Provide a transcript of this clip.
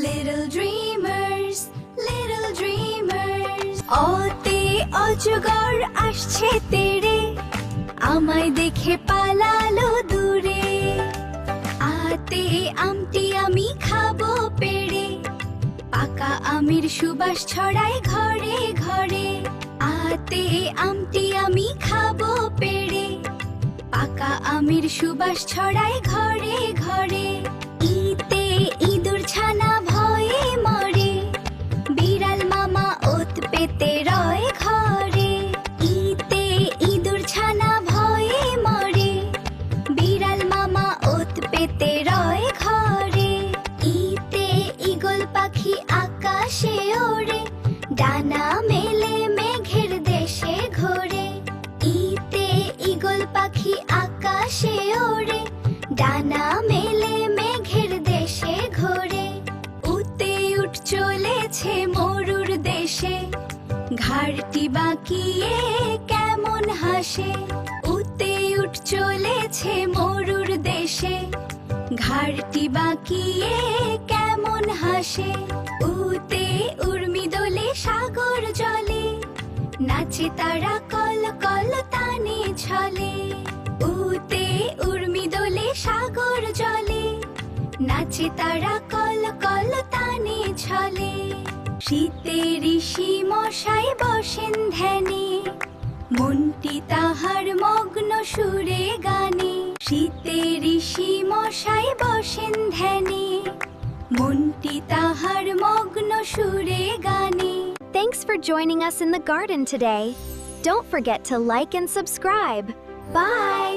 Little dreamers, little dreamers. অতে অজগর আসছে তেড়ে, আমায় দেখে পালালো দূরে। আতে আমটি আমি খাবো পেড়ে, পাকা আমের সুবাস ছড়ায় ঘরে ঘরে। আতে আমটি আমি খাবো পেড়ে, পাকা আমের সুবাস ছড়ায় ঘরে ঘরে। ইতে ইঁদুর ছানা ভয়ে মরে, বিড়াল মামা ওত পেতে রয় ঘরে। ইতে ইঁদুর ছানা ভয়ে মরে, বিড়াল মামা ওত পেতে রয় ঘরে। ইতে ঈগল পাখি আকাশে ওড়ে, ডানা মেলে মেঘের দেশে ঘোরে। ইতে ঈগল পাখি আকাশে ওড়ে, ডানা মেলে মেঘের দেশে ঘোরে। উতে উঠ চলেছে মরুর দেশে, ঘাড়টি বাঁকিয়ে কেমন হাসে। উতে উঠ চলেছে মরুর দেশে, ঘাড়টি বাঁকিয়ে কেমন হাসে। উতে উর্মি দোলে সাগর জলে, নাচে তারা কল কল তানে ছলে। উতে উর্মি দোলে সাগর জলে, নাচে তারা কল কল তানে ছলে। শীতে ঋষি মশাই বসেন ধ্যানে, মনটি তাহার মগ্ন সুরে গানে। শীতে ঋষি মশাই বসেন ধ্যানে, মনটি তাহার মগ্ন সুরে গানে। Thanks for joining us in the garden today. Don't forget to like and subscribe. Bye!